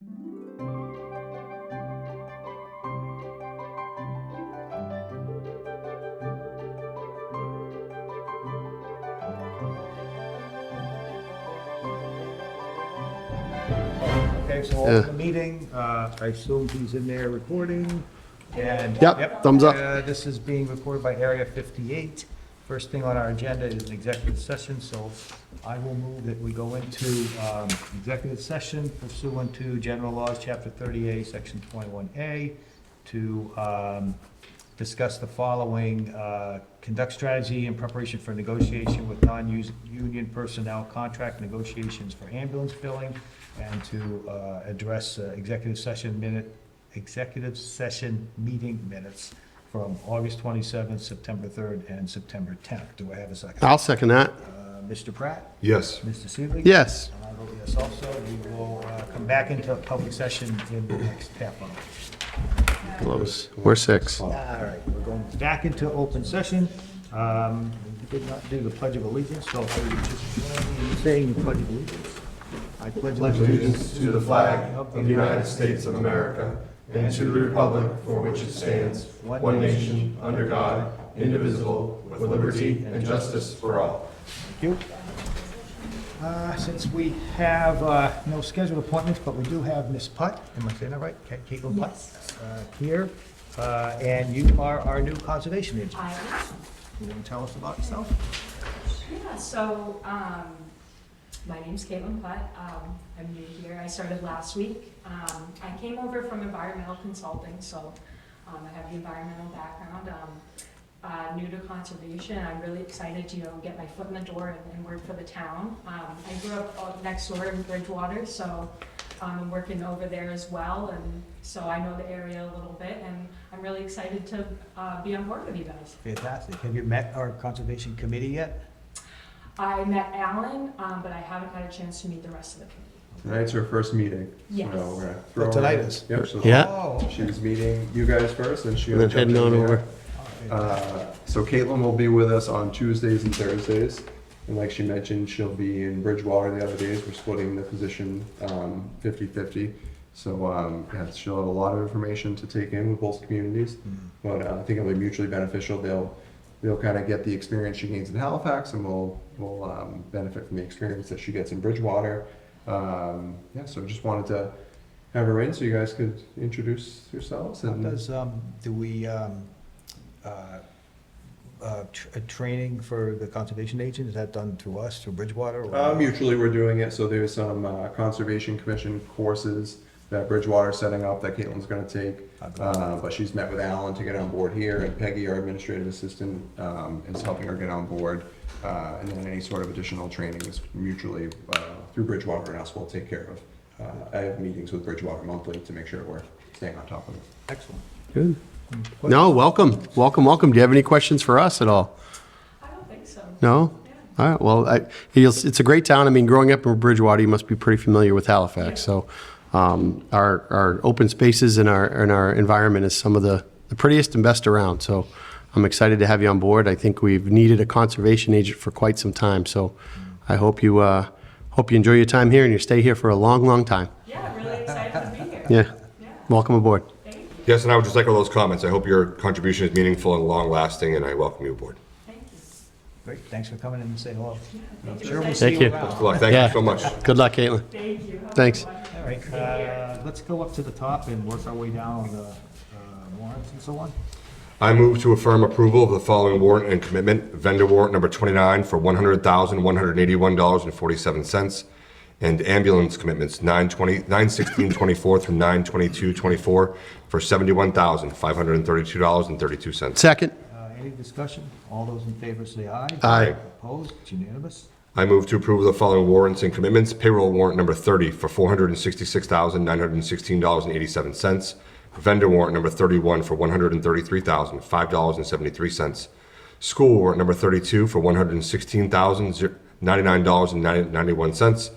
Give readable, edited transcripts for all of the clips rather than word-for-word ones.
Okay, so open the meeting. I assume he's in there recording. And Yep, thumbs up. This is being recorded by Area 58. First thing on our agenda is an executive session, so I will move that we go into executive session pursuant to General Laws, Chapter 30A, Section 21A, to discuss the following: conduct strategy in preparation for negotiation with non-union personnel, contract negotiations for ambulance billing, and to address executive session meeting minutes from August 27th, September 3rd, and September 10th. Do I have a second? I'll second that. Mr. Pratt? Yes. Mr. Seeley? Yes. And I vote yes also. We will come back into public session in the next half hour. Close. We're 6. All right, we're going back into open session. We did not do the Pledge of Allegiance, so if you just join me in saying the Pledge of Allegiance. I pledge Allegiance to the flag of the United States of America and to the republic for which it stands, one nation, under God, indivisible, with liberty and justice for all. Thank you. Since we have no scheduled appointments, but we do have Ms. Putt, am I saying that right? Caitlin Putt? Here, and you are our new conservation agent. I am. You want to tell us about yourself? Yeah, so my name's Caitlin Putt. I'm new here. I started last week. I came over from environmental consulting, so I have the environmental background. New to conservation. I'm really excited to get my foot in the door and work for the town. I grew up next door in Bridgewater, so I'm working over there as well, and so I know the area a little bit, and I'm really excited to be on board with you guys. Fantastic. Have you met our conservation committee yet? I met Alan, but I haven't had a chance to meet the rest of the committee. Tonight's her first meeting. Yes. So we're gonna throw her tonight in. is? Yep. So Yeah. Oh, she's meeting you guys first, and And then heading on over. So Caitlin will be with us on Tuesdays and Thursdays. And like she mentioned, she'll be in Bridgewater the other days. We're splitting the position 50-50. So yeah, she'll have a lot of information to take in with both communities. But I think it'll be mutually beneficial. They'll kind of get the experience she gains in Halifax, and we'll benefit from the experience that she gets in Bridgewater. Yeah, so just wanted to have her in so you guys could introduce yourselves. how And does, do we, training for the conservation agent, is that done through us, through Bridgewater? or- mutually we're doing it. So there's some Conservation Commission courses that Bridgewater's setting up that Caitlin's going to take. But she's met with Alan to get on board here, and Peggy, our administrative assistant, is helping her get on board. And then any sort of additional training is mutually through Bridgewater and us will take care of. I have meetings with Bridgewater monthly to make sure we're staying on top of it. Excellent. Good. No, welcome. Welcome, welcome. Do you have any questions for us at all? I don't think so. No? Yeah. All right, well, it's a great town. I mean, growing up in Bridgewater, you must be pretty familiar with Halifax. So our open spaces and our environment is some of the prettiest and best around. So I'm excited to have you on board. I think we've needed a conservation agent for quite some time. So I hope you enjoy your time here and you stay here for a long, long time. Yeah, really excited to be here. Yeah. Yeah, Welcome aboard. thank you. Yes, and I would just echo those comments. I hope your contribution is meaningful and long-lasting, and I welcome you aboard. Thank you. Great, thanks for coming in and saying hello. I'm Thank sure we'll you. see Thank you you. around. Good luck. Thank Yeah. you so much. Good luck, Caitlin. Thank you. Have a Thanks. good one. All right, let's go up to the top and work our way down on the warrants and so on. I move to affirm approval of the following warrant and commitment. Vendor warrant number 29 for $100,181.47, and ambulance commitments 9/16/24 through 9/22/24 for $71,532.32. Second. Any discussion? All those in favor say aye. Aye. Opposed? It's unanimous. I move to approve the following warrants and commitments. Payroll warrant number 30 for $466,916.87. Vendor warrant number 31 for $133,005.73. School warrant number 32 for $116,099.91.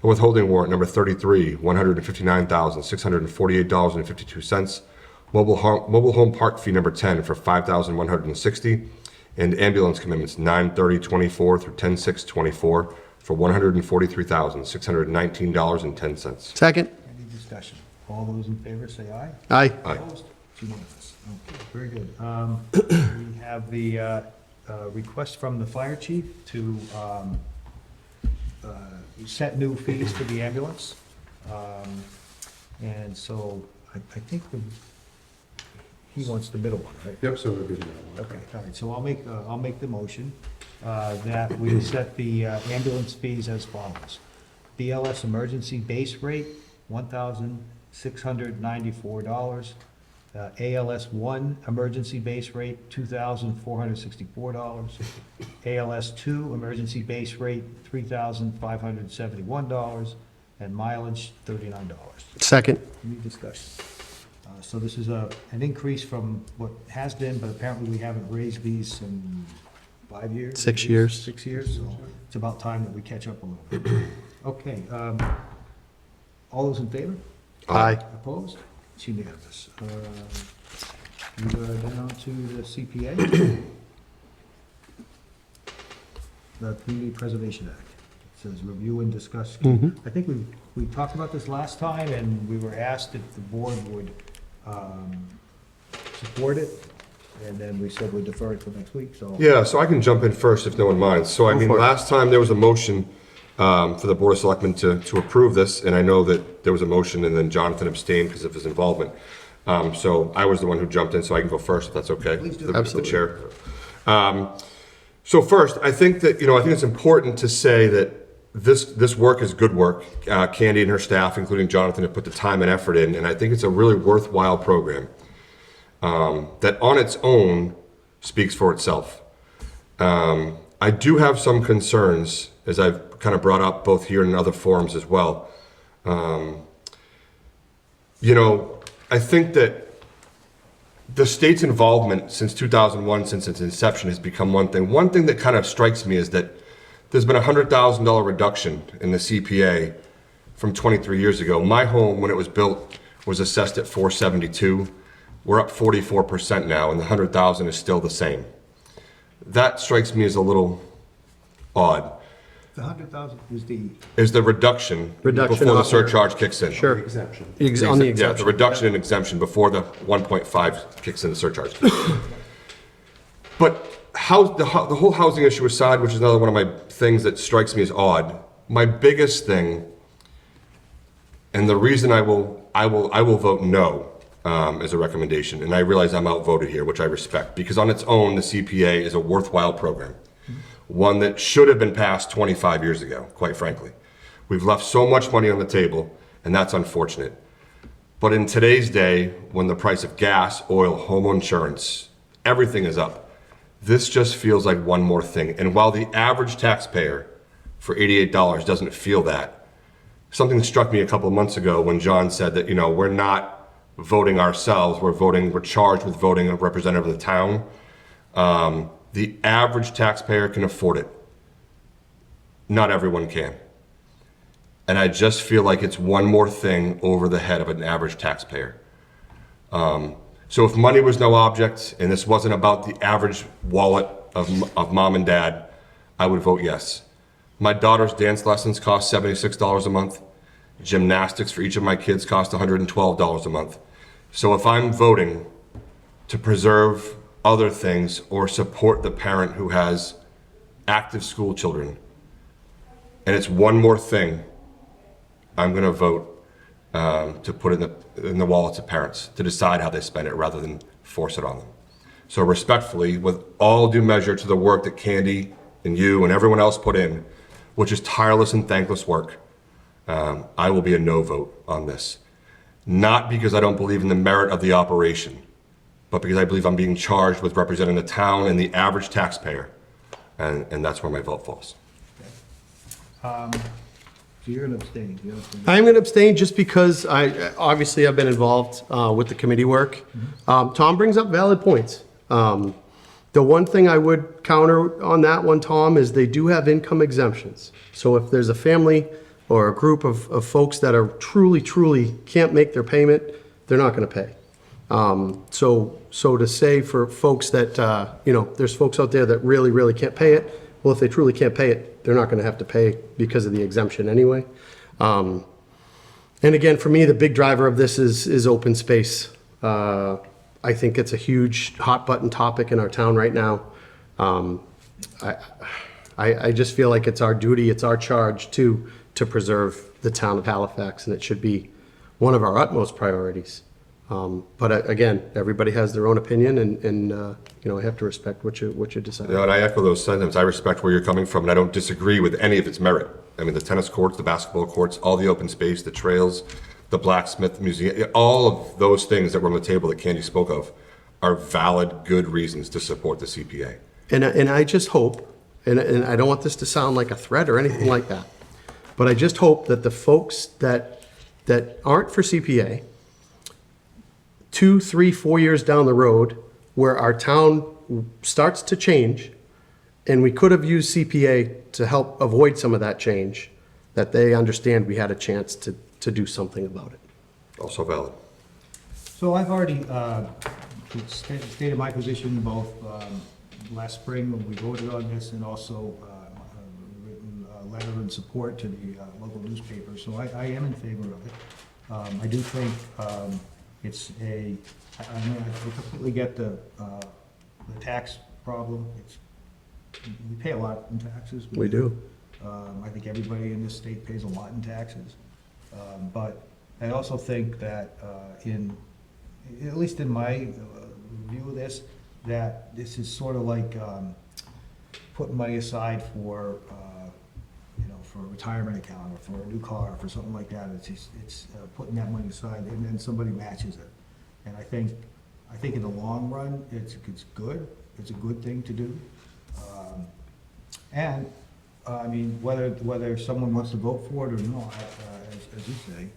Withholding warrant number 33, $159,648.52. Mobile home park fee number 10 for $5,160. And ambulance commitments 9/30/24 through 10/6/24 for $143,619.10. Second. Any discussion? All those in favor say aye. Aye. Aye. Opposed? It's unanimous. Okay, very good. We have the request from the fire chief to set new fees for the ambulance. And so I think he wants the middle one, right? Yep, so we'll give you that one. Okay, all right, so I'll make the motion that we set the ambulance fees as follows. BLS emergency base rate, $1,694. ALS 1 emergency base rate, $2,464. ALS 2 emergency base rate, $3,571. And mileage, $39. Second. Any discussion? So this is an increase from what has been, but apparently we haven't raised these in 5 years? 6 years. 6 years, so it's about time that we catch up a little bit. Okay, all those in favor? Aye. Opposed? It's unanimous. We go down to the CPA. The Community Preservation Act. It says review and discuss. I think we talked about this last time, and we were asked if the board would support it, and then we said we'd defer it till next week, so. Yeah, so I can jump in first if no one minds. So I Go mean, for it. last time there was a motion for the Board of Selectmen to approve this, and I know that there was a motion and then Jonathan abstained because of his involvement. So I was the one who jumped in, so I can go first if that's okay. Please do. The Absolutely. chair. So first, I think that, I think it's important to say that this work is good work. Candy and her staff, including Jonathan, have put the time and effort in, and I think it's a really worthwhile program that on its own speaks for itself. I do have some concerns, as I've kind of brought up both here and in other forums as well. I think that the state's involvement since 2001, since its inception, has become one thing. One thing that kind of strikes me is that there's been a $100,000 reduction in the CPA from 23 years ago. My home, when it was built, was assessed at $472. We're up 44% now, and the $100,000 is still the same. That strikes me as a little odd. The 100,000 is the, Is the reduction Reduction before the off- surcharge kicks in. Sure. Exemption. On the Yeah, the exemption. reduction in exemption before the 1.5 kicks in the surcharge. But the whole housing issue aside, which is another one of my things that strikes me as odd, my biggest thing, and the reason I will vote no as a recommendation, and I realize I'm outvoted here, which I respect, because on its own, the CPA is a worthwhile program. One that should have been passed 25 years ago, quite frankly. We've left so much money on the table, and that's unfortunate. But in today's day, when the price of gas, oil, home insurance, everything is up, this just feels like one more thing. And while the average taxpayer for $88 doesn't feel that, something struck me a couple of months ago when John said that, we're not voting ourselves, we're charged with voting a representative of the town. The average taxpayer can afford it. Not everyone can. And I just feel like it's one more thing over the head of an average taxpayer. So if money was no object, and this wasn't about the average wallet of mom and dad, I would vote yes. My daughter's dance lessons cost $76 a month. Gymnastics for each of my kids cost $112 a month. So if I'm voting to preserve other things or support the parent who has active school children, and it's one more thing, I'm going to vote to put it in the wallets of parents to decide how they spend it rather than force it on them. So respectfully, with all due measure to the work that Candy and you and everyone else put in, which is tireless and thankless work, I will be a no vote on this. Not because I don't believe in the merit of the operation, but because I believe I'm being charged with representing the town and the average taxpayer. And that's where my vote falls. so you're going to abstain. You're gonna abstain. I'm going to abstain just because obviously I've been involved with the committee work. Tom brings up valid points. The one thing I would counter on that one, Tom, is they do have income exemptions. So if there's a family or a group of folks that are truly can't make their payment, they're not going to pay. So to say for folks that, there's folks out there that really can't pay it, well, if they truly can't pay it, they're not going to have to pay because of the exemption anyway. And again, for me, the big driver of this is open space. I think it's a huge hot button topic in our town right now. I just feel like it's our duty, it's our charge to preserve the town of Halifax, and it should be one of our utmost priorities. But again, everybody has their own opinion, and you know, I have to respect what you decide. Yeah, and I echo those sentiments. I respect where you're coming from, and I don't disagree with any of its merit. I mean, the tennis courts, the basketball courts, all the open space, the trails, the blacksmith museum, all of those things that were on the table that Candy spoke of are valid, good reasons to support the CPA. And I just hope, and I don't want this to sound like a threat or anything like that, but I just hope that the folks that aren't for CPA, 2, 3, 4 years down the road, where our town starts to change, and we could have used CPA to help avoid some of that change, that they understand we had a chance to do something about it. Also valid. So I've already stated my position both last spring when we voted on this, and also written a letter in support to the local newspaper. So I am in favor of it. I do think it's I mean, I completely get the tax problem. We pay a lot in taxes. We do. I think everybody in this state pays a lot in taxes. But I also think that at least in my view of this, that this is sort of like putting money aside for, for a retirement account or for a new car, or for something like that. It's putting that money aside, and then somebody matches it. And I think in the long run, it's good. It's a good thing to do. I mean, whether someone wants to vote for it or not, as you say,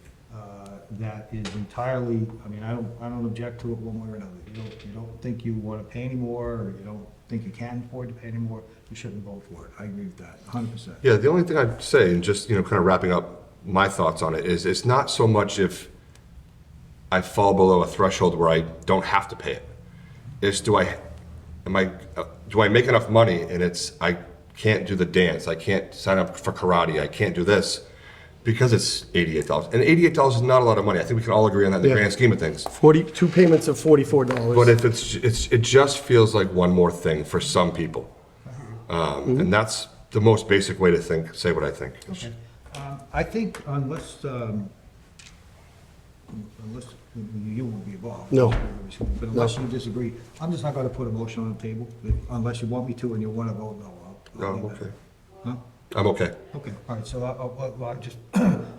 that is entirely, I mean, I don't object to it one way or another. You don't think you want to pay any more, or you don't think you can afford to pay any more, you shouldn't vote for it. I agree with that, 100%. Yeah, the only thing I'd say, and just, kind of wrapping up my thoughts on it, is it's not so much if I fall below a threshold where I don't have to pay it. It's do I make enough money, and I can't do the dance, I can't sign up for karate, I can't do this, because it's $88. And $88 is not a lot of money. I think we can all agree on that in the Yeah. grand scheme of things. 42 payments of $44. But if it just feels like one more thing for some people. And that's the most basic way to say what I think. Okay. I think unless you won't be involved. No. But unless you disagree, I'm just not gonna put a motion on the table, unless you want me to and you wanna vote no. No, I'm okay. Huh? I'm okay. Okay, all right, so I just,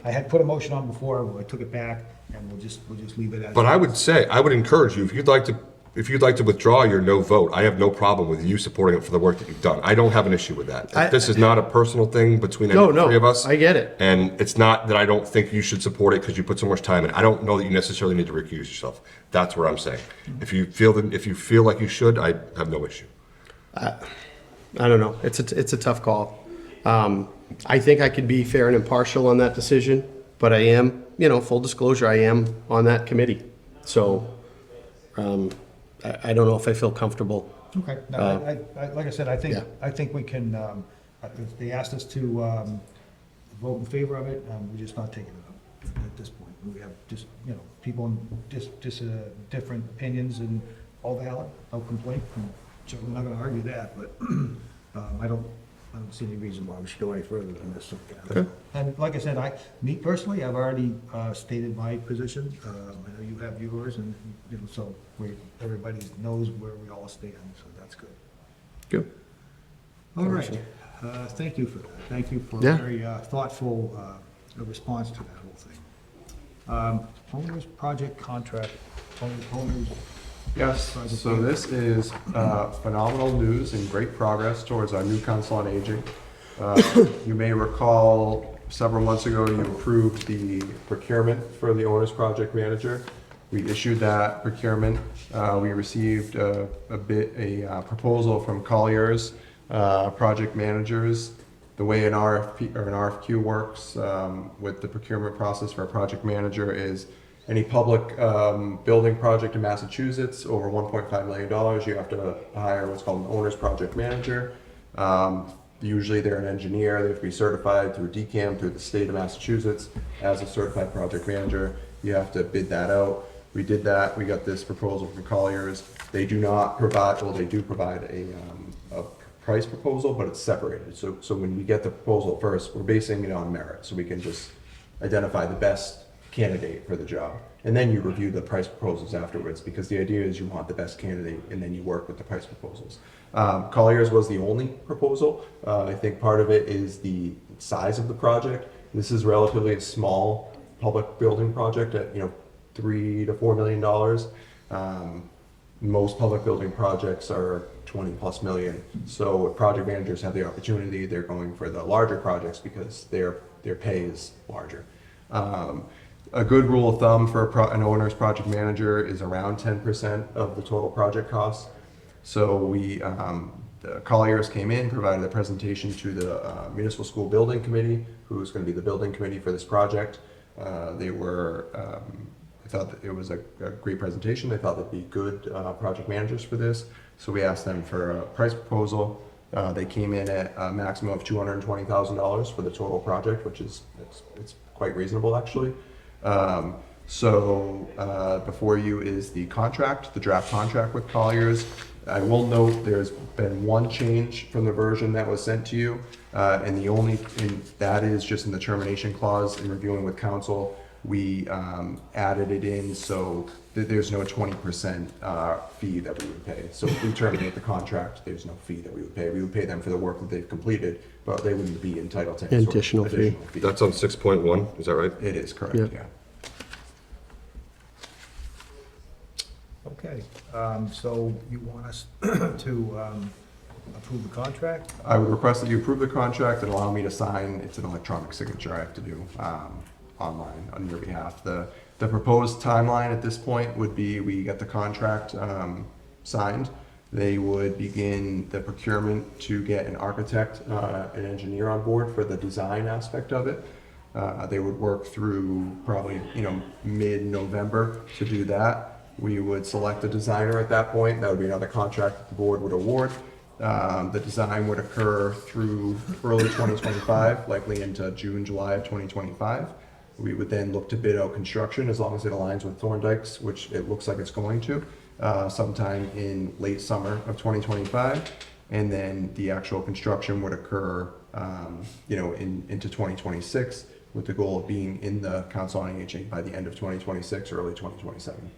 I had put a motion on before, I took it back, and we'll just leave it as. But I would encourage you, if you'd like to withdraw your no vote, I have no problem with you supporting it for the work that you've done. I don't have an issue with that. This is not a personal thing between any three of us. I get it. And it's not that I don't think you should support it because you put so much time in. I don't know that you necessarily need to recuse yourself. That's what I'm saying. If you feel like you should, I have no issue. I don't know. It's a tough call. I think I could be fair and impartial on that decision, but I am, full disclosure, I am on that committee. So, I don't know if I feel comfortable. Okay, no, like I said, I think we can, if they asked us to vote in favor of it, we're just not taking it up at this point. We have just, people in different opinions, and all valid, no complaint. So we're not gonna argue that, but I don't see any reason why we should go any further than this. Okay. And like I said, me personally, I've already stated my position. I know you have yours, and, so everybody knows where we all stand, so that's good. Good. All right, thank you for that. Thank you for Yeah. a very thoughtful response to that whole thing. Owner's project contract, owners. Yes, so this is phenomenal news and great progress towards our new council on aging. You may recall several months ago you approved the procurement for the owner's project manager. We issued that procurement. We received a proposal from Collier's project managers. The way an RFP or an RFQ works with the procurement process for a project manager is any public building project in Massachusetts over $1.5 million, you have to hire what's called an owner's project manager. Usually they're an engineer, they have to be certified through DCAM, through the state of Massachusetts as a certified project manager. You have to bid that out. We did that, we got this proposal from Colliers. They do not provide, well, they do provide a price proposal, but it's separated. So when we get the proposal first, we're basing it on merit, so we can just identify the best candidate for the job. And then you review the price proposals afterwards, because the idea is you want the best candidate and then you work with the price proposals. Colliers was the only proposal. I think part of it is the size of the project. This is relatively a small public building project at, $3 to $4 million. Most public building projects are 20 plus million. So if project managers have the opportunity, they're going for the larger projects because their pay is larger. A good rule of thumb for an owner's project manager is around 10% of the total project costs. So the Colliers came in, provided a presentation to the Municipal School Building Committee, who's going to be the building committee for this project. I thought that it was a great presentation. They thought they'd be good project managers for this. So we asked them for a price proposal. They came in at a maximum of $220,000 for the total project, which is it's quite reasonable actually. Before you is the contract, the draft contract with Colliers. I will note there's been one change from the version that was sent to you, and that is just in the termination clause in reviewing with council. We added it in so that there's no 20% fee that we would pay. So if we terminate the contract, there's no fee that we would pay. We would pay them for the work that they've completed, but they wouldn't be entitled to any sort of Additional fee. That's on 6.1, is that right? It is correct, Yeah. yeah. Okay, so you want us to approve the contract? I would request that you approve the contract and allow me to sign. It's an electronic signature I have to do online on your behalf. The proposed timeline at this point would be we get the contract signed. They would begin the procurement to get an architect, an engineer on board for the design aspect of it. They would work through probably mid-November to do that. We would select a designer at that point. That would be another contract that the board would award. The design would occur through early 2025, likely into June, July of 2025. We would then look to bid out construction as long as it aligns with Thorndike's, which it looks like it's going to, sometime in late summer of 2025. And then the actual construction would occur, into 2026, with the goal of being in the Council on Aging by the end of 2026, early 2027.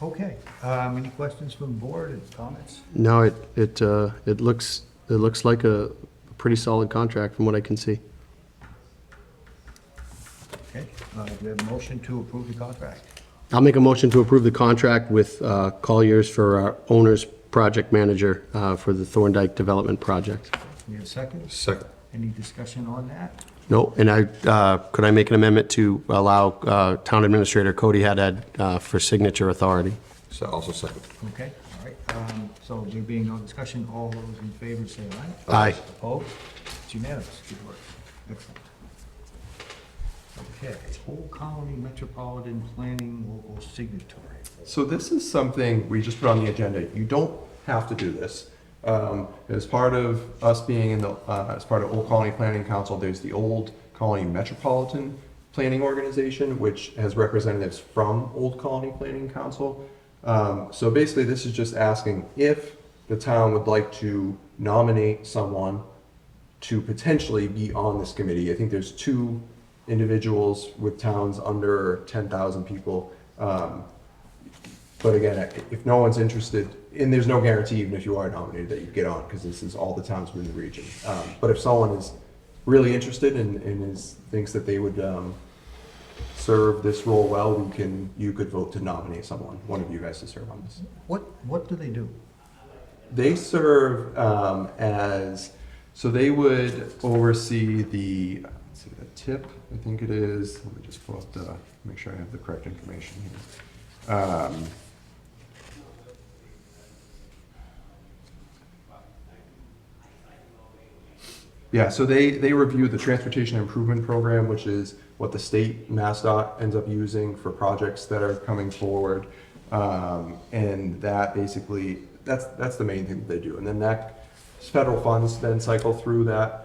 Okay, any questions from the board and comments? No, it looks like a pretty solid contract from what I can see. Okay, do we have a motion to approve the contract? I'll make a motion to approve the contract with Colliers for our owner's project manager for the Thorndike Development Project. We have a second? Second. Any discussion on that? No, and could I make an amendment to allow Town Administrator Cody Haddad for signature authority? So also second. Okay, all right, so there being no discussion, all those in favor say aye. Aye. Opposed? It's unanimous, good work, excellent. Okay, Old Colony Metropolitan Planning Local Signatory. So this is something we just put on the agenda. You don't have to do this. As part of us being as part of Old Colony Planning Council, there's the Old Colony Metropolitan Planning Organization, which has representatives from Old Colony Planning Council. So basically this is just asking if the town would like to nominate someone to potentially be on this committee. I think there's 2 individuals with towns under 10,000 people. But again, if no one's interested, and there's no guarantee even if you are nominated that you get on, because this is all the towns within the region. But if someone is really interested and thinks that they would serve this role well, you could vote to nominate someone, one of you guys, to serve on this. What do they do? They serve so they would oversee the tip, I think it is. Let me just pull up make sure I have the correct information here. Yeah, so they review the Transportation Improvement Program, which is what the state MassDOT ends up using for projects that are coming forward. And that basically, that's the main thing that they do. And then federal funds then cycle through that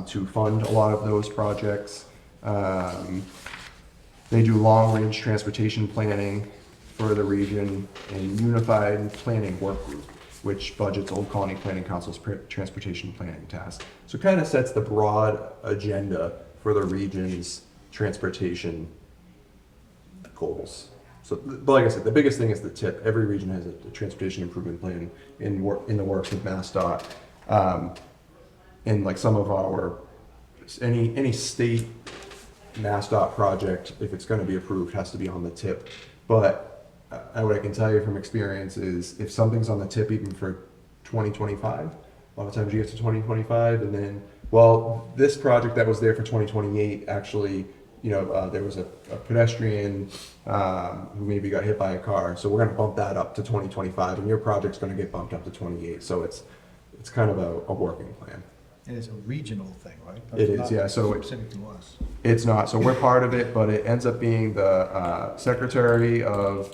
to fund a lot of those projects. They do long-range transportation planning for the region and unified planning work group, which budgets Old Colony Planning Council's transportation planning task. So it kind of sets the broad agenda for the region's transportation goals. So, but like I said, the biggest thing is the tip. Every region has a transportation improvement plan in the works with MassDOT. And like some of our, any state MassDOT project, if it's going to be approved, has to be on the tip. But what I can tell you from experience is if something's on the tip even for 2025, a lot of times you get to 2025 and then, well, this project that was there for 2028 actually, there was a pedestrian who maybe got hit by a car, so we're going to bump that up to 2025, and your project's going to get bumped up to 28. So it's kind of a working plan. And it's a regional thing, right? It is, yeah. So Specific to us. it's not. So we're part of it, but it ends up being the secretary of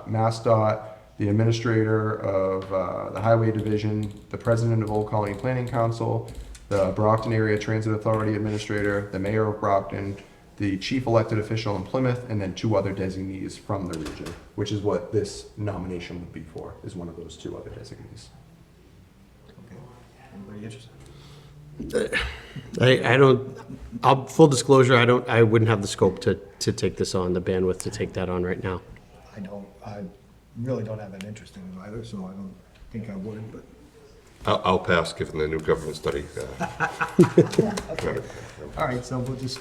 MassDOT, the administrator of the Highway Division, the president of Old Colony Planning Council, the Brockton Area Transit Authority Administrator, the mayor of Brockton, the chief elected official in Plymouth, and then 2 other designees from the region, which is what this nomination would be for, is one of those 2 other designees. Okay. Anybody interested? I don't, full disclosure, I wouldn't have the scope to take this on, the bandwidth to take that on right now. I really don't have an interest in it either, so I don't think I would, but. I'll pass, given the new government study. Okay. All right, so we'll just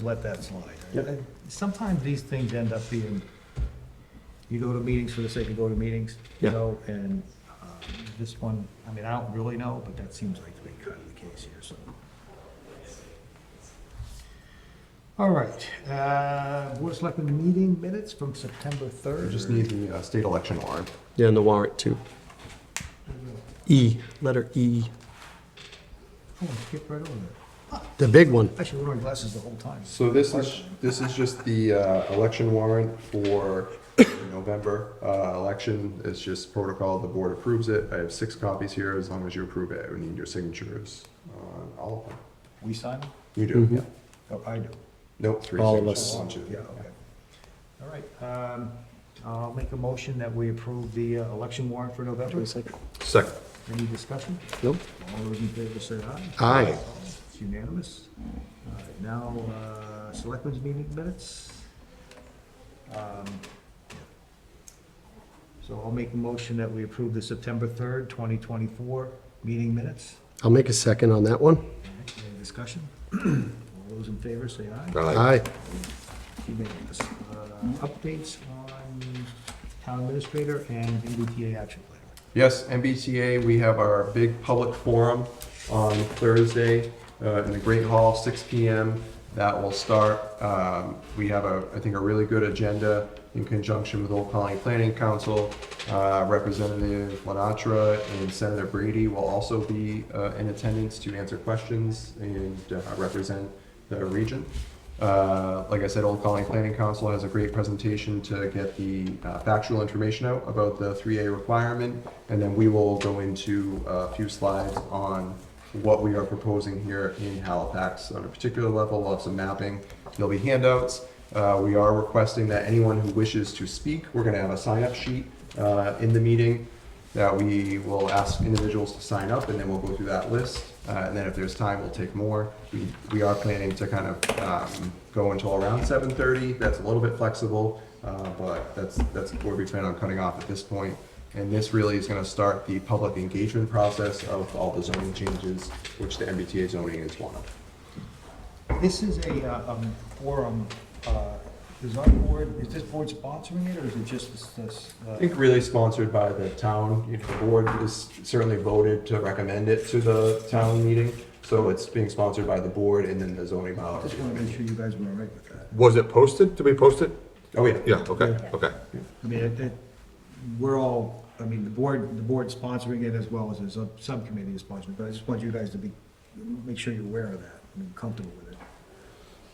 let that slide. Yep. Sometimes these things end up being, you go to meetings for the sake of go to meetings, Yeah. and this one, I mean, I don't really know, but that seems like to be kind of the case here, so. All right, Board of Selectmen meeting minutes from September 3rd. We just need the state election warrant. Yeah, and the warrant too. E, letter E, Oh, I skipped right over that. the big one. I should have worn glasses the whole time. So this is just the election warrant for November election. It's just protocol. The board approves it. I have 6 copies here. As long as you approve it, I would need your signatures on all of them. We sign them? You do, yeah. Oh, I do. Nope, 3 All of signatures. us. 1, 2. Yeah, okay. All right, I'll make a motion that we approve the election warrant for November. Second. Any discussion? Nope. All those in favor say aye. Aye. It's unanimous. All right, now, selectmen's meeting minutes. So I'll make a motion that we approve the September 3rd, 2024 meeting minutes. I'll make a second on that one. All right, any discussion? All those in favor say aye. Aye. Aye. Unanimous. Updates on town administrator and MBTA action plan. Yes, MBTA, we have our big public forum on Thursday in the Great Hall, 6 p.m. That will start. We have, I think, a really good agenda in conjunction with Old Colony Planning Council. Representative Lenatra and Senator Brady will also be in attendance to answer questions and represent the region. Like I said, Old Colony Planning Council has a great presentation to get the factual information out about the 3A requirement, and then we will go into a few slides on what we are proposing here in Halifax. On a particular level, we'll have some mapping. There'll be handouts. We are requesting that anyone who wishes to speak, we're going to have a sign-up sheet in the meeting that we will ask individuals to sign up, and then we'll go through that list. And then if there's time, we'll take more. We are planning to kind of go until around 7:30. That's a little bit flexible, but that's where we plan on cutting off at this point. And this really is going to start the public engagement process of all the zoning changes, which the MBTA zoning is one of. This is a forum, is this board sponsoring it, or is it just this? I think really sponsored by the town. The board is certainly voted to recommend it to the town meeting. So it's being sponsored by the board and then the zoning I bylaw. just want to make sure you guys were all right with that. Was it posted? Did we post it? Oh, yeah. Yeah, okay, okay. I mean, we're all, I mean, the board's sponsoring it as well as a subcommittee is sponsoring, but I just want you guys to make sure you're aware of that and comfortable with it.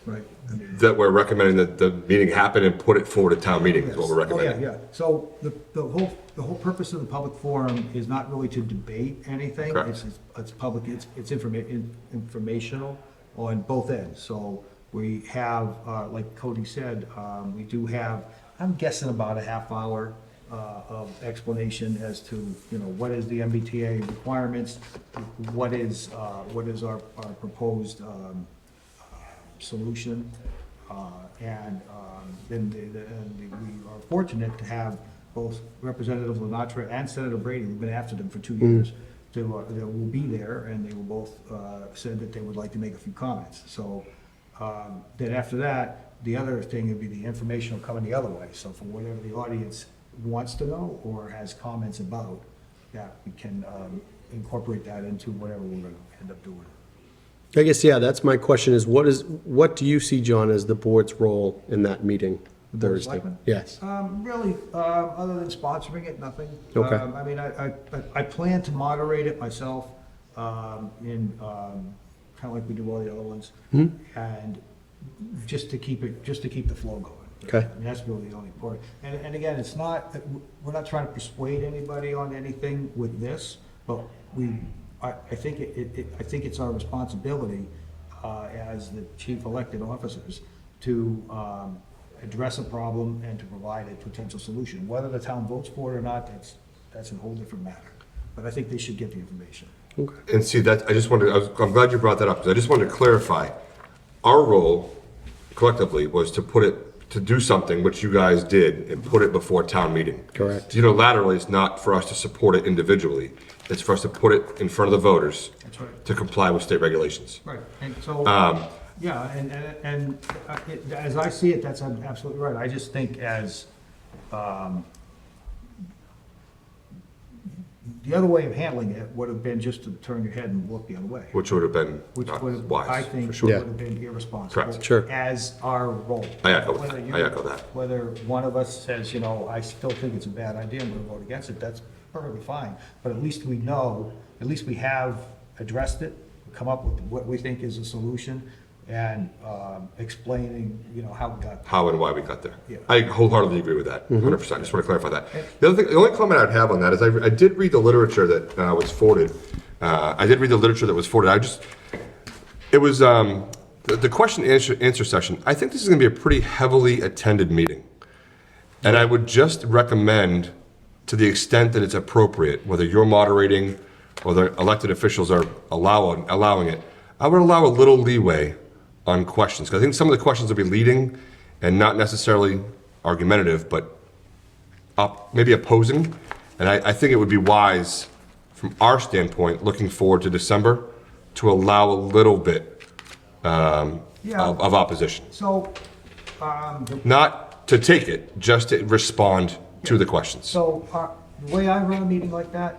Right. I mean, that we're recommending that the meeting happen and put it forward at town meeting is what we're yes. recommending. Oh, yeah, yeah. So the whole purpose of the public forum is not really to debate anything. Correct. It's public, it's informational on both ends. So we have, like Cody said, we do have, I'm guessing about a half hour of explanation as to, you know, what is the MBTA requirements, what is our proposed solution. And then we are fortunate to have both Representative Lenatra and Senator Brady, we've been after them for 2 years, that will be there, and they will both said that they would like to make a few comments. So then after that, the other thing would be the informational coming the other way. So for whatever the audience wants to know or has comments about, that we can incorporate that into whatever we're gonna end up doing. I guess, yeah, that's my question is what do you see, John, as the board's role in that meeting The Board of Thursday? Selectmen? Yes. Really, other than sponsoring it, nothing. Okay. I mean, I plan to moderate it myself, in, kind of like we do all the other ones. And just to keep the flow going. Okay. I mean, that's really the only part. And again, it's not, we're not trying to persuade anybody on anything with this, but I think I think it's our responsibility, as the chief elected officers, to address a problem and to provide a potential solution. Whether the town votes for it or not, that's a whole different matter. But I think they should get the information. Okay. And see, that, I'm glad you brought that up, because I just wanted to clarify. Our role collectively was to do something, which you guys did, and put it before town meeting. Correct. Unilaterally, it's not for us to support it individually. It's for us to put it in front of the voters That's right. to comply with state regulations. Right, and so, yeah, and as I see it, that's absolutely right. I just think as, the other way of handling it would have been just to turn your head and look the other way. Which would have been Which not would have, I wise, think, for would sure. have been irresponsible. Correct. Sure. As our role. I echo that. Whether one of us says, you know, I still think it's a bad idea, I'm gonna vote against it, that's perfectly fine. But at least we know, at least we have addressed it, come up with what we think is a solution, and explaining, you know, how we got there. How and why we got there. Yeah. I wholeheartedly agree with that, 100%. I just want to clarify that. The only comment I'd have on that is I did read the literature that was forwarded. It was the question answer session. I think this is going to be a pretty heavily attended meeting. And I would just recommend, to the extent that it's appropriate, whether you're moderating or the elected officials are allowing it, I would allow a little leeway on questions. Because I think some of the questions will be leading and not necessarily argumentative, but maybe opposing. And I think it would be wise, from our standpoint, looking forward to December, to allow a little bit of opposition. So, Not to take it, just to respond to the questions. So, the way I run a meeting like that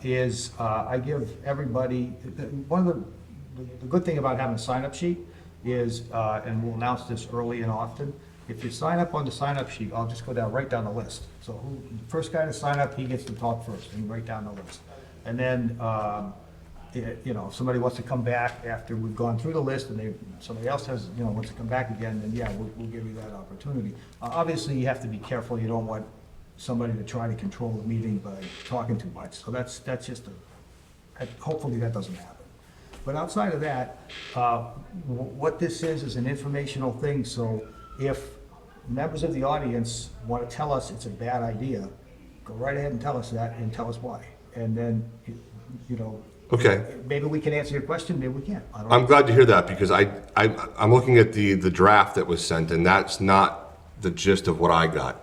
is I give everybody, one of the good thing about having a sign-up sheet is, and we'll announce this early and often, if you sign up on the sign-up sheet, I'll just go right down the list. So the first guy to sign up, he gets to talk first, and right down the list. And then, you know, if somebody wants to come back after we've gone through the list and somebody else has, you know, wants to come back again, then yeah, we'll give you that opportunity. Obviously, you have to be careful. You don't want somebody to try to control the meeting by talking too much. So that's just hopefully that doesn't happen. But outside of that, what this is an informational thing. So if members of the audience want to tell us it's a bad idea, go right ahead and tell us that and tell us why. And then, you know, Okay. maybe we can answer your question, maybe we can't. I don't I'm know. glad to hear that, because I'm looking at the draft that was sent, and that's not the gist of what I got.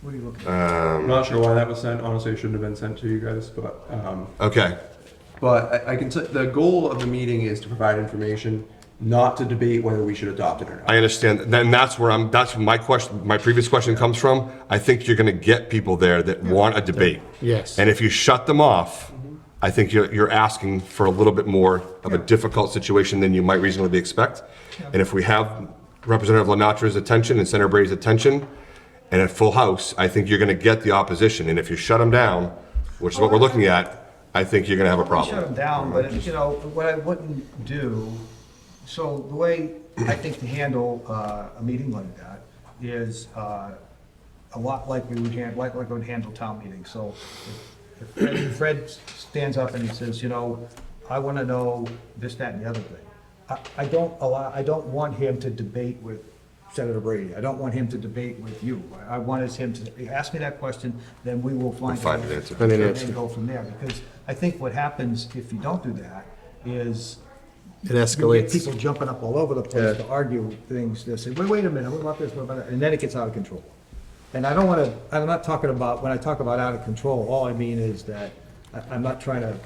What are you looking at? I'm not sure why that was sent. Honestly, it shouldn't have been sent to you guys, but Okay. I can say the goal of the meeting is to provide information, not to debate whether we should adopt it or not. I understand. Then that's where my question, my previous question comes from. I think you're going to get people there that want a debate. Yes. And if you shut them off, I think you're asking for a little bit more of a difficult situation than you might reasonably expect. And if we have Representative Lenatra's attention and Senator Brady's attention and a full house, I think you're going to get the opposition. And if you shut them down, which is what we're looking at, I think you're going to have a problem. Shut them down, but you know, what I wouldn't do, so the way I think to handle a meeting like that is a lot like we would handle, like we would handle town meetings. So if Fred stands up and he says, you know, I want to know this, that, and the other thing. I don't want him to debate with Senator Brady. I don't want him to debate with you. I want him to ask me that question, then we will find Find an an answer. answer. Find an And answer. then go from there. Because I think what happens if you don't do that is It you get escalates. people jumping up all over the place Yeah. to argue things. They say, wait a minute, what about this, what about that? And then it gets out of control. And I don't want to, I'm not talking about, when I talk about out of control, all I mean is that I'm not trying to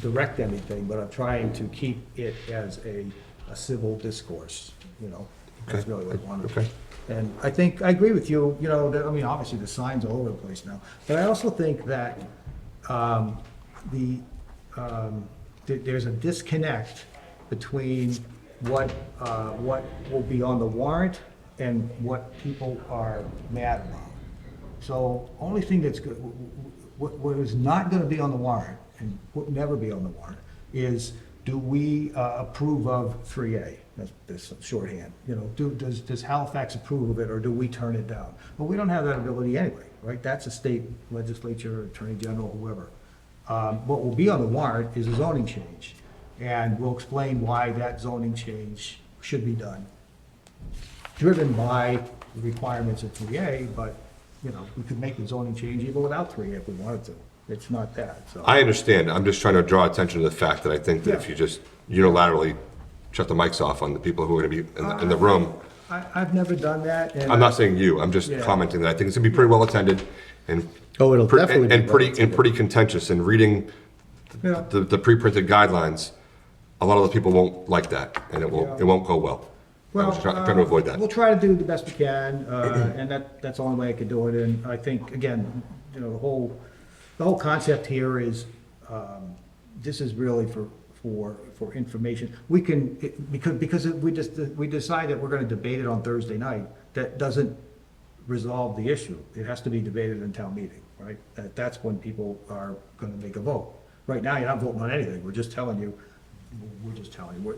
direct anything, but I'm trying to keep it as a civil discourse, you know? That's really what I want to do. Okay. And I think, I agree with you, you know, I mean, obviously the signs all over the place now. But I also think that there's a disconnect between what will be on the warrant and what people are mad about. So only thing that's good, what is not gonna be on the warrant, and will never be on the warrant, is do we approve of 3A? That's shorthand, you know, does Halifax approve of it, or do we turn it down? But we don't have that ability anyway, right? That's a state legislature, attorney general, whoever. What will be on the warrant is a zoning change, and we'll explain why that zoning change should be done, driven by the requirements of 3A, but, you know, we could make the zoning change even without 3A if we wanted to. It's not that, so. I understand. I'm just trying to draw attention to the fact that I think that if you just unilaterally shut the mics off on the people who are going to be in the room, I've never done that, and. I'm not saying you, I'm just Yeah. commenting that I think it's going to be pretty well attended and. Oh, it'll definitely be And well and pretty contentious, and reading Yeah. the pre-printed guidelines, a lot of the people won't like that, and it won't go well. I'm just trying to avoid that. We'll try to do the best we can, and that's the only way I could do it, and I think, again, you know, the whole concept here is, this is really for information. We can, because we decide that we're gonna debate it on Thursday night, that doesn't resolve the issue. It has to be debated in town meeting, right? That's when people are gonna make a vote. Right now, you're not voting on anything, we're just telling you,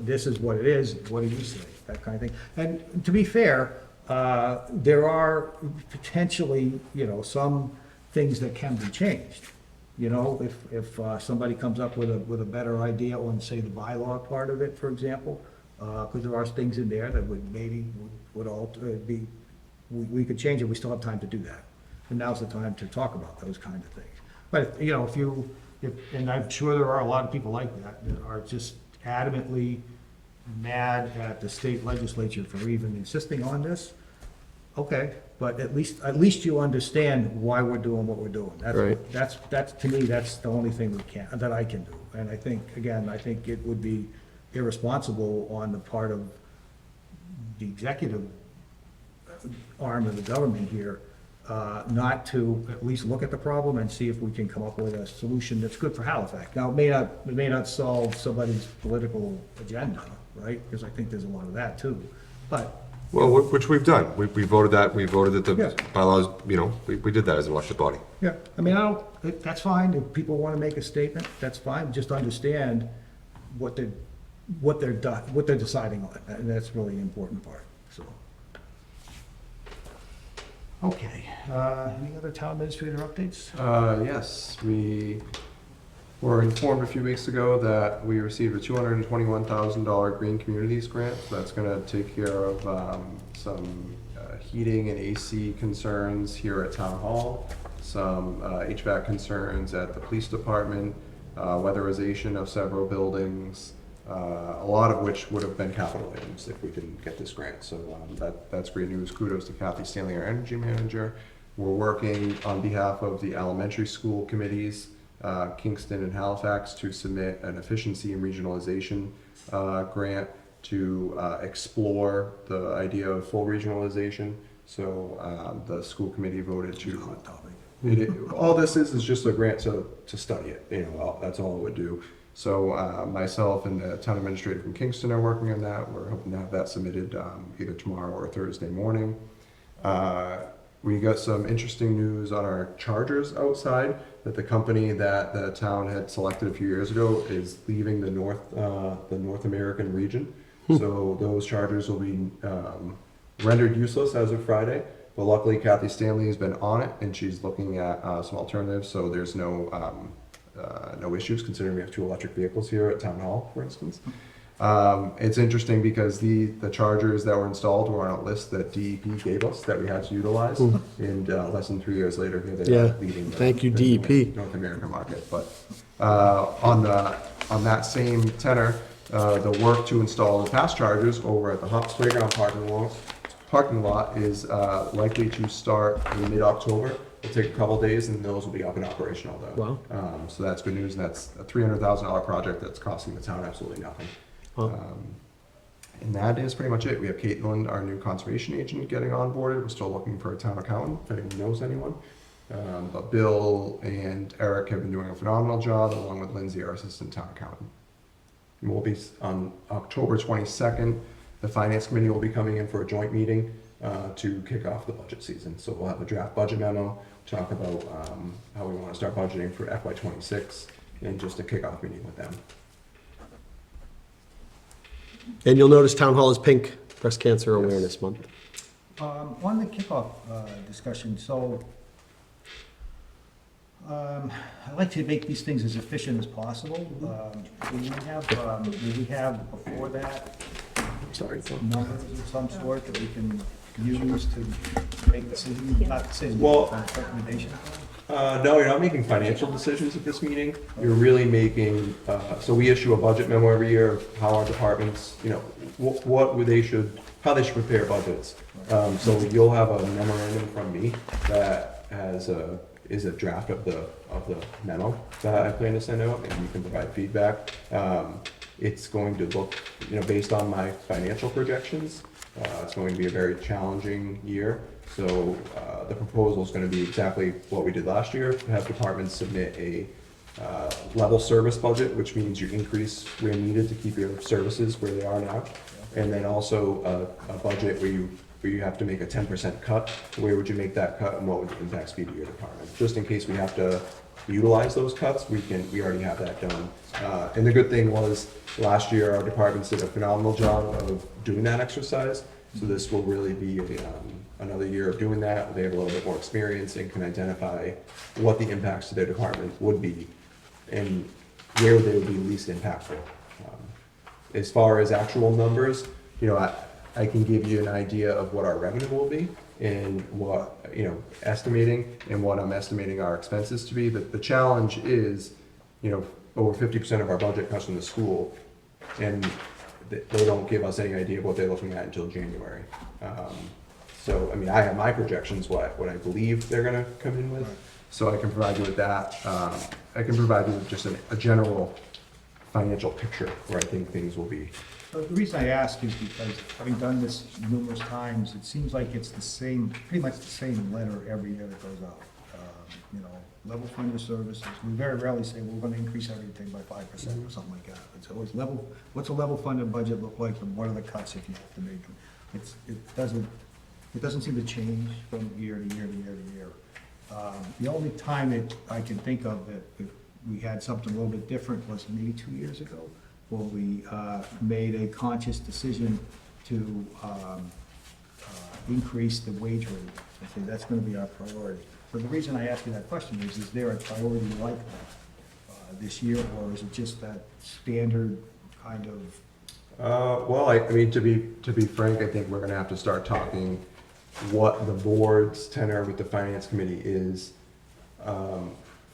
this is what it is, what do you say, that kind of thing. And to be fair, there are potentially, you know, some things that can be changed. You know, if somebody comes up with a better idea on, say, the bylaw part of it, for example, because there are things in there that would we could change it, we still have time to do that. And now's the time to talk about those kind of things. But, you know, and I'm sure there are a lot of people like that are just adamantly mad at the state legislature for even insisting on this. Okay, but at least you understand why we're doing what we're doing. Right. That's, to me, that's the only thing that I can do. And I think, again, it would be irresponsible on the part of the executive arm of the government here, not to at least look at the problem and see if we can come up with a solution that's good for Halifax. Now, it may not solve somebody's political agenda, right? Because I think there's a lot of that too. But, Well, which we've done. We voted that the Yeah. bylaws, you know, we did that as an elected body. yeah, I mean, that's fine. If people want to make a statement, that's fine. Just understand what they're deciding on, and that's really the important part, so. Okay, any other town administrator updates? Yes, we were informed a few weeks ago that we received a $221,000 Green Communities grant. So that's going to take care of some heating and AC concerns here at Town Hall, some HVAC concerns at the police department, weatherization of several buildings, a lot of which would have been capital items if we didn't get this grant. So that's great news. Kudos to Kathy Stanley, our energy manager. We're working on behalf of the elementary school committees, Kingston and Halifax, to submit an efficiency and regionalization grant to explore the idea of full regionalization. So the school committee voted to. All this is just a grant to study it. You know, that's all it would do. So myself and the town administrator from Kingston are working on that. We're hoping to have that submitted either tomorrow or Thursday morning. We got some interesting news on our chargers outside, that the company that the town had selected a few years ago is leaving the North American region. So those chargers will be rendered useless as of Friday. But luckily Kathy Stanley has been on it and she's looking at some alternatives. So there's no issues considering we have 2 electric vehicles here at Town Hall, for instance. It's interesting because the chargers that were installed were on a list that DEP gave us that we had to utilize. And less than 3 years later, here they Yeah. are leading Thank you, the DEP. North American market. But on that same tenor, the work to install the fast chargers over at the Hops Playground parking lot is likely to start in mid-October. It'll take a couple days and those will be up and operational though. Wow. So that's good news, and that's a $300,000 project that's costing the town absolutely nothing. Wow. And that is pretty much it. We have Caitlin, our new conservation agent, getting onboarded. We're still looking for a town accountant, if anyone knows anyone. But Bill and Eric have been doing a phenomenal job, along with Lindsay, our assistant town accountant. And we'll be on October 22nd. The finance committee will be coming in for a joint meeting to kick off the budget season. So we'll have a draft budget memo, talk about how we want to start budgeting for FY26, and just a kickoff meeting with them. And you'll notice Town Hall is pink, Breast Cancer Awareness Month. On the kickoff discussion, so I like to make these things as efficient as possible. Do we have before that Sorry. numbers of some sort that we can use to make decisions, not decisions, Well- but recommendations? No, you're not making financial decisions at this meeting. You're really making, so we issue a budget memo every year of how our departments, how they should prepare budgets. So you'll have a memorandum from me that is a draft of the memo that I plan to send out, and you can provide feedback. It's going to look, based on my financial projections, it's going to be a very challenging year. So the proposal is going to be exactly what we did last year, have departments submit a level service budget, which means you increase where needed to keep your services where they are now. And then also a budget where you have to make a 10% cut. Where would you make that cut and what would the impacts be to your department? Just in case we have to utilize those cuts, we already have that done. And the good thing was, last year our departments did a phenomenal job of doing that exercise. So this will really be another year of doing that. They have a little bit more experience and can identify what the impacts to their department would be and where they would be least impactful. As far as actual numbers, I can give you an idea of what our revenue will be and what, estimating and what I'm estimating our expenses to be. The challenge is, over 50% of our budget comes from the school, and they don't give us any idea of what they're looking at until January. So, I have my projections, what I believe they're gonna come in with, so I can provide you with that. I can provide you with just a general financial picture where I think things will be. So the reason I ask is because, having done this numerous times, it seems like it's the same, pretty much the same letter every year that goes out. Level funded services, we very rarely say we're gonna increase everything by 5% or something like that. It's always level, what's a level funded budget look like, and what are the cuts if you have to make them? It doesn't seem to change from year to year to year to year. The only time I can think of that we had something a little bit different was maybe 2 years ago, where we made a conscious decision to increase the wage rate. I think that's gonna be our priority. So the reason I ask you that question is there a priority like that this year, or is it just that standard kind of? Well, to be frank, I think we're gonna have to start talking what the board's tenor with the finance committee is,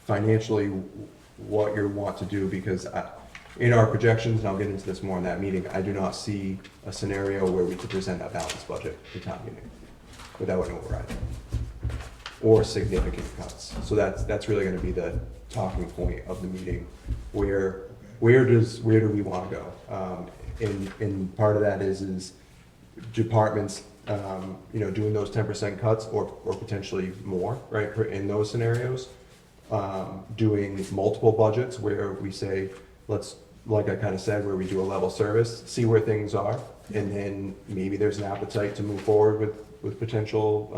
financially, what you want to do, because in our projections, and I'll get into this more in that meeting, I do not see a scenario where we could present a balanced budget to town meeting without an override or significant cuts. So that's really gonna be the talking point of the meeting, where do we wanna go? And part of that is departments, doing those 10% cuts or potentially more, right, in those scenarios. Doing multiple budgets where we say, let's, like I kind of said, where we do a level service, see where things are, and then maybe there's an appetite to move forward with potential,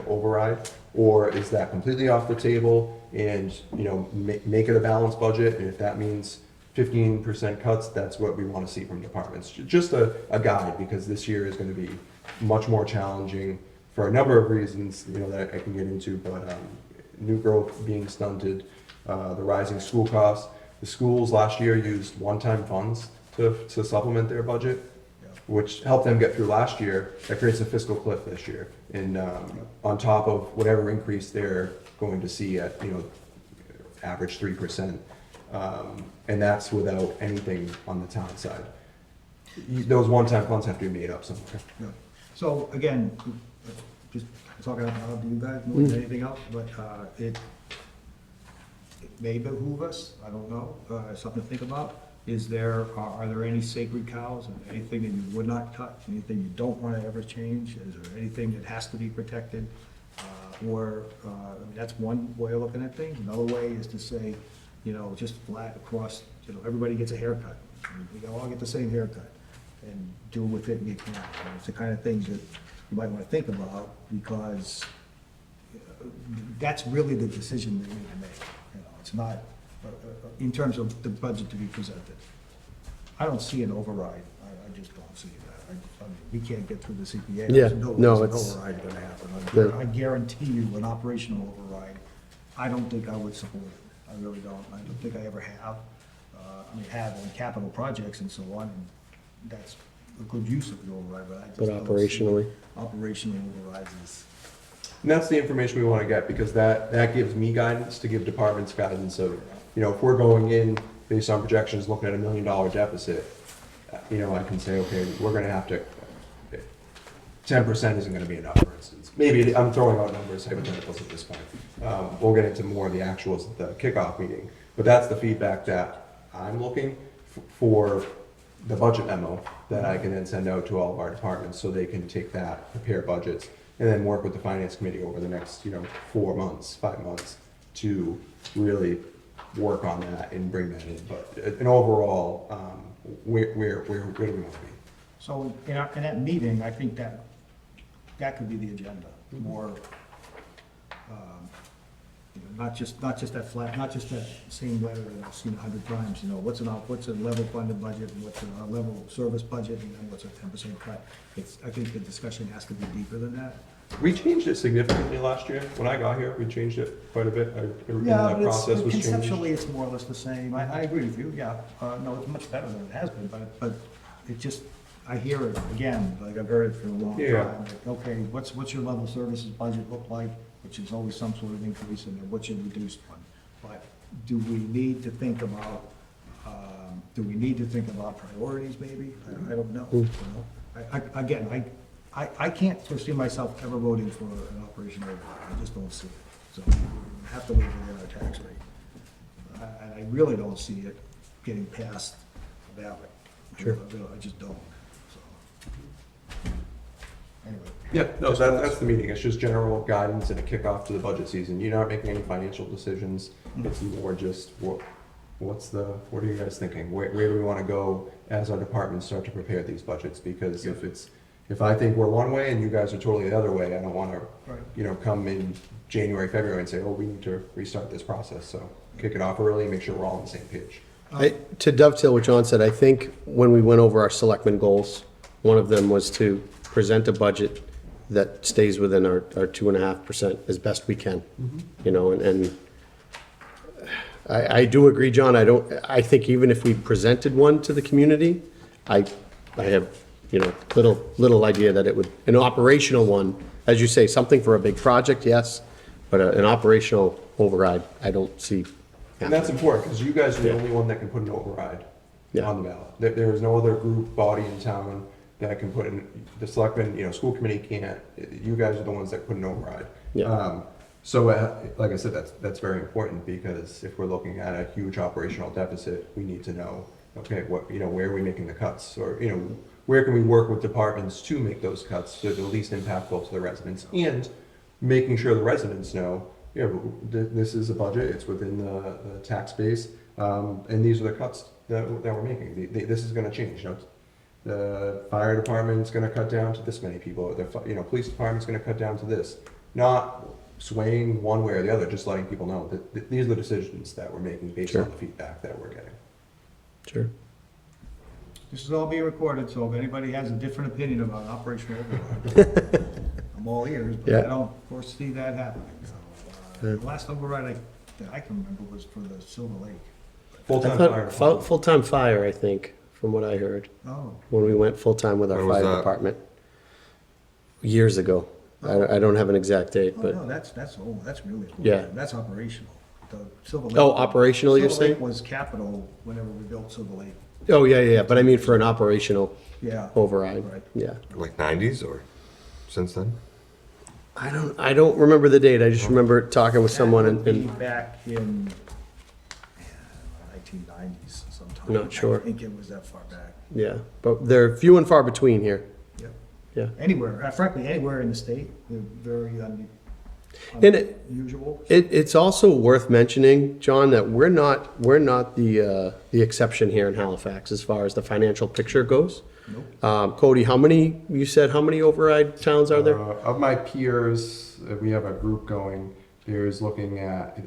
override, or is that completely off the table and, make it a balanced budget, and if that means 15% cuts, that's what we want to see from departments. Just a guide, because this year is going to be much more challenging for a number of reasons, that I can get into, but new growth being stunted, the rising school costs. The schools last year used one-time funds to supplement their budget, which helped them get through last year. That creates a fiscal cliff this year. And on top of whatever increase they're going to see at, average 3%. And that's without anything on the town side. Those one-time funds have to be made up somewhere. Yeah. So again, just talking out loud to you guys more than anything else, but it may behoove us, I don't know, something to think about. Are there any sacred cows, and anything that you would not touch, anything you don't want to ever change? Is there anything that has to be protected? That's one way of looking at things. Another way is to say, just flat across, everybody gets a haircut. We all get the same haircut, and do with it what you can. And it's the kind of things that you might want to think about, because that's really the decision we need to make. It's not, in terms of the budget to be presented. I don't see an override. I just don't see that. I mean, we can't get through the CPA. Yeah, There's no, there's it's- an override gonna happen. Yeah. I guarantee you an operational override, I don't think I would support it. I really don't. I don't think I ever have. Have on capital projects and so on, and that's a good use of the override, but I just But don't see operationally? operational overrides is. And that's the information we want to get, because that gives me guidance to give departments guidance of, if we're going in based on projections, looking at $1 million deficit, I can say, okay, we're going to have to, 10% isn't going to be enough, for instance. Maybe, I'm throwing out numbers, hypotheticals at this point. We'll get into more of the actuals at the kickoff meeting, but that's the feedback that I'm looking for, the budget memo that I can then send out to all of our departments, so they can take that, prepare budgets, and then work with the finance committee over the next, 4 months, 5 months, to really work on that and bring that in. But an overall, where do we want to be? So in that meeting, I think that could be the agenda, more, not just that flat, not just that same letter that I've seen 100 times, what's a level funded budget, and what's a level service budget, and then what's a 10% cut. I think the discussion has to be deeper than that. We changed it significantly last year. When I got here, we changed it quite a bit. Yeah, That but process was changed. conceptually, it's more or less the same. I agree with you, yeah. No, it's much better than it has been, but it just, I hear it again, like I've heard it for a long Yeah. time. Like, okay, what's your level services budget look like? Which is always some sort of increase, and then what's your reduced one? But do we need to think about, priorities maybe? I don't know, Again, I can't foresee myself ever voting for an operation override. I just don't see it. So we have to leave it in our tax rate. And I really don't see it getting past the ballot. Sure. I just don't, so. Anyway. Yeah, no, that's the meeting. It's just general guidance and a kickoff to the budget season. You're not making any financial decisions. It's more just what are you guys thinking? Where do we want to go as our departments start to prepare these budgets? Because if I think we're one way and you guys are totally the other way, I don't want to, come in January, February and say, oh, we need to restart this process. So kick it off early, make sure we're all on the same page. To dovetail what John said, I think when we went over our selectmen goals, one of them was to present a budget that stays within our 2.5% as best we can. And I do agree, John, I think even if we presented one to the community, I have, little idea that it would, an operational one, as you say, something for a big project, yes, but an operational override, I don't see. And that's important, because you guys are the only one that can put an override on the ballot. There is no other group, body in town that can put in, the selectmen, school committee can't. You guys are the ones that put an override. Yeah. So, like I said, that's very important, because if we're looking at a huge operational deficit, we need to know, okay, where are we making the cuts? Or, where can we work with departments to make those cuts that are the least impactful to the residents? And making sure the residents know, this is a budget, it's within the tax base, and these are the cuts that we're making. This is gonna change, the fire department's gonna cut down to this many people, the police department's gonna cut down to this. Not swaying one way or the other, just letting people know that these are the decisions that we're making based on the feedback that we're getting. Sure. This is all being recorded, so if anybody has a different opinion about operational override, I'm all ears, but I Yeah. don't foresee that happening. So, Yeah. the last override that I can remember was for the Silver Lake. I Full-time thought fire department. full-time fire, I think, from what I heard, Oh, when we went full-time with our When was fire that? department. Years ago. I don't have an exact date, oh, but, no, that's old, that's really old. Yeah. That's operational. The Silver Lake. oh, operational, you're Silver Lake saying? was capital whenever we built Silver Lake. Oh, yeah, but I mean for an operational Yeah. override, Right. yeah. Like 90s or since then? I don't remember the date, I just remember talking with someone That would and, be back in 1990s sometime. Not sure. I think it was that far back. yeah, but they're few and far between here, Yep. yeah. Anywhere, frankly, anywhere in the state, they're very And it- unusual. It's also worth mentioning, John, that we're not the exception here in Halifax as far as the financial picture goes. Nope. Cody, how many override towns are there? Of my peers, we have a group going, there's looking at,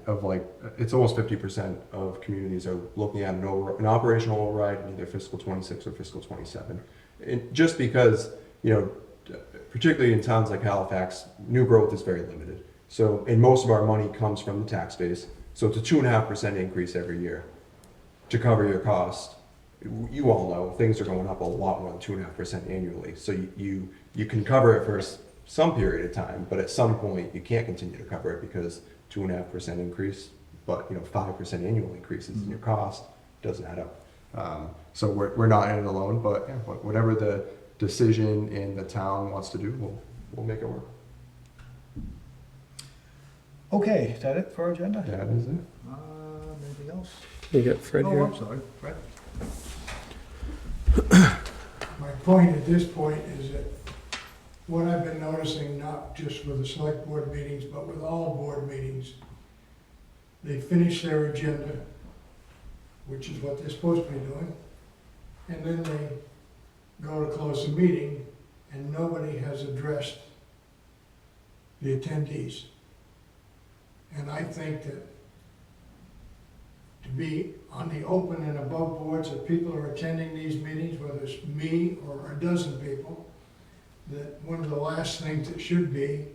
it's almost 50% of communities are looking at an operational override in either fiscal 26 or fiscal 27. And just because, particularly in towns like Halifax, new growth is very limited. So, and most of our money comes from the tax base. So it's a 2.5% increase every year to cover your cost. You all know, things are going up a lot more than 2.5% annually. So you can cover it for some period of time, but at some point you can't continue to cover it because 2.5% increase, but 5% annual increases in your cost doesn't add up. So we're not in it alone, but yeah, whatever the decision in the town wants to do, we'll make it work. Okay, is that it for our agenda? That is it. Anything else? You got Fred Oh, here? I'm sorry, Fred. My point at this point is that what I've been noticing, not just with the select board meetings, but with all board meetings, they finish their agenda, which is what they're supposed to be doing, and then they go to close the meeting, and nobody has addressed the attendees. And I think that to be on the open and above boards, that people are attending these meetings, whether it's me or a dozen people, that one of the last things that should be,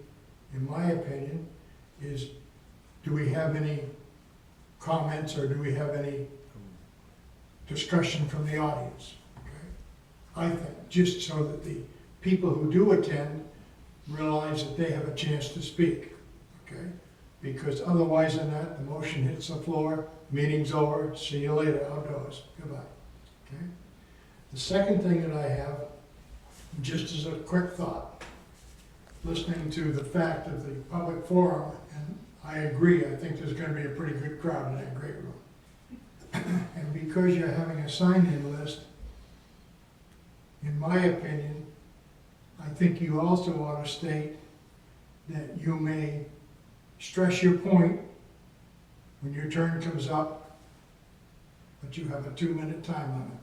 in my opinion, is do we have any comments or do we have any discussion from the audience? Okay? I think, just so that the people who do attend realize that they have a chance to speak, okay? Because otherwise than that, the motion hits the floor, meeting's over, see you later, outdoors, goodbye, okay? The second thing that I have, just as a quick thought, listening to the fact of the public forum, and I agree, I think there's gonna be a pretty good crowd in that great room. And because you're having a sign-in list, in my opinion, I think you also ought to state that you may stress your point when your turn comes up, but you have a 2-minute time limit.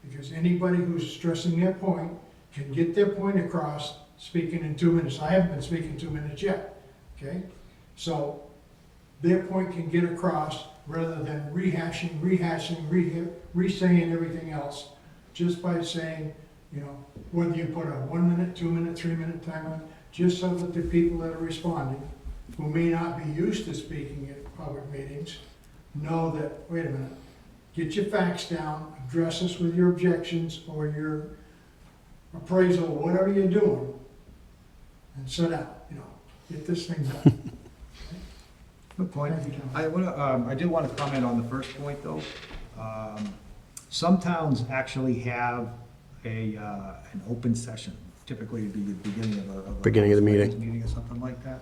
Because anybody who's stressing their point can get their point across speaking in 2 minutes. I haven't been speaking 2 minutes yet, okay? So their point can get across rather than re-saying everything else, just by saying, whether you put a 1 minute, 2 minute, 3 minute time limit, just so that the people that are responding, who may not be used to speaking at public meetings, know that, wait a minute, get your facts down, address us with your objections or your appraisal, whatever you're doing, and sit down, get this thing done. Good point. Thank you, John. I do want to comment on the first point, though. Some towns actually have an open session. Typically, it'd be the beginning of a Beginning of the meeting. Meeting or something like that.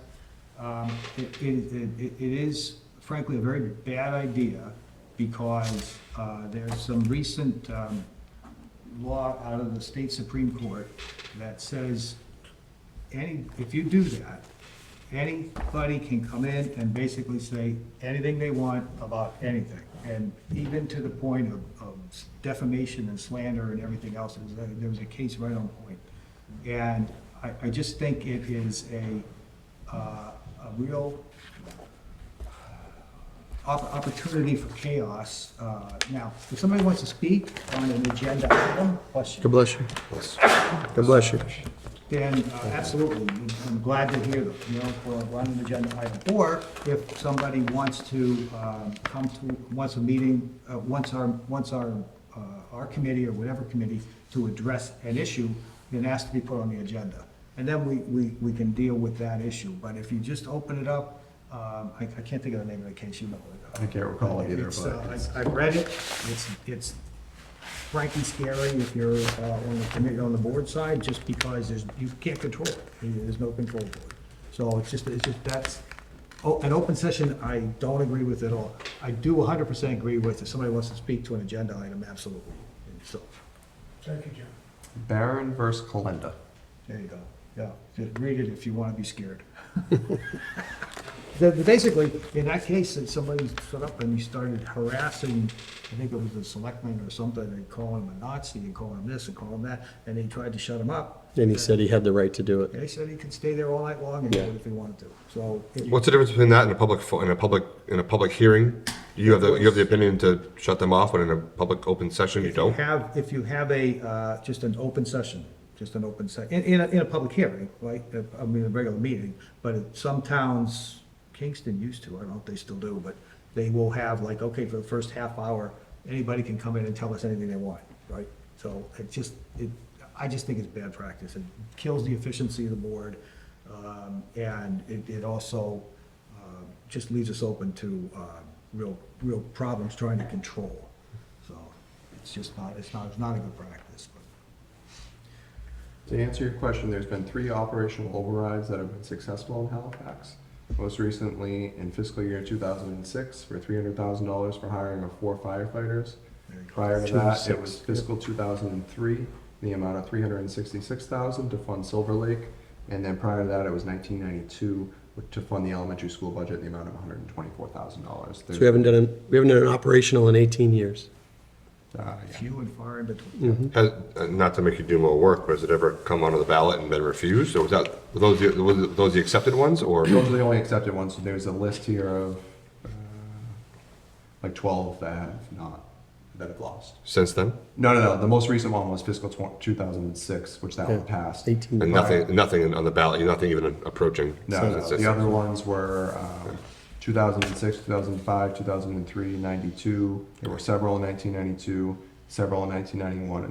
It is frankly a very bad idea because there's some recent law out of the state Supreme Court that says if you do that, anybody can come in and basically say anything they want about anything. And even to the point of defamation and slander and everything else, there was a case right on point. And I just think it is a real opportunity for chaos. Now, if somebody wants to speak on an agenda item, question. God bless you. God bless you. Then absolutely, I'm glad to hear them, you know, for on an agenda item. Or if somebody wants to come to, wants a meeting, wants our committee or whatever committee to address an issue, then it has to be put on the agenda. And then we can deal with that issue. But if you just open it up, I can't think of the name of the case, you know. I can't recall it either, It's, but it's- I've read it, it's frankly scary if you're on the committee, on the board side, just because you can't control it. There's no control for it. So it's just, that's, an open session, I don't agree with at all. I do 100% agree with if somebody wants to speak to an agenda item, absolutely. So, Thank you, John. Barron versus Kalenda. there you go. Yeah, just read it if you want to be scared. Basically, in that case, if somebody stood up and he started harassing, I think it was the selectmen or something, and calling him a Nazi and calling him this and calling him that, and they tried to shut him up. And he said he had the right to do it. They said he could stay there all night long and do Yeah. it if he wanted to. So, What's the difference between that and in a public hearing? You have the opinion to shut them off, but in a public open session, you don't? if you have a, just an open session, in a public hearing, right? I mean, a regular meeting, but in some towns, Kingston used to, I don't know if they still do, but they will have like, okay, for the first half hour, anybody can come in and tell us anything they want, right? So I just think it's bad practice. It kills the efficiency of the board, and it also just leaves us open to real problems trying to control. So it's not a good practice. To answer your question, there's been 3 operational overrides that have been successful in Halifax. Most recently, in fiscal year 2006, for $300,000 for hiring of 4 firefighters. Prior to that, it was fiscal 2003, the amount of $366,000 to fund Silver Lake. And then prior to that, it was 1992 to fund the elementary school budget, the amount of $124,000. So we haven't done an operational in 18 years. Yeah. Few and far in between. Not to make you do more work, but has it ever come onto the ballot and been refused? Or were those the accepted ones, or? Those are the only accepted ones. So there's a list here of like 12 that have lost. Since then? No. The most recent one was fiscal 2006, which that one passed. 18. And nothing on the ballot, nothing even approaching? No. The other ones were 2006, 2005, 2003, 92. There were several in 1992, several in 1991,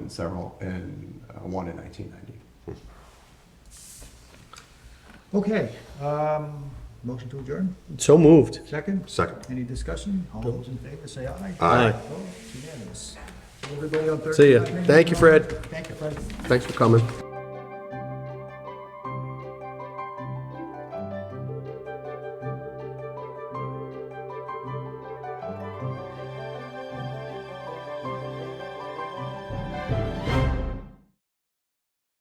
and one in 1990. Okay, motion to adjourn, So moved. second? Second. Any discussion? All those in favor, say aye. Aye. Opposed? Unanimous. Everybody on Thursday. See ya. night, Thank you, Fred. Thank you, Fred. Thanks for coming.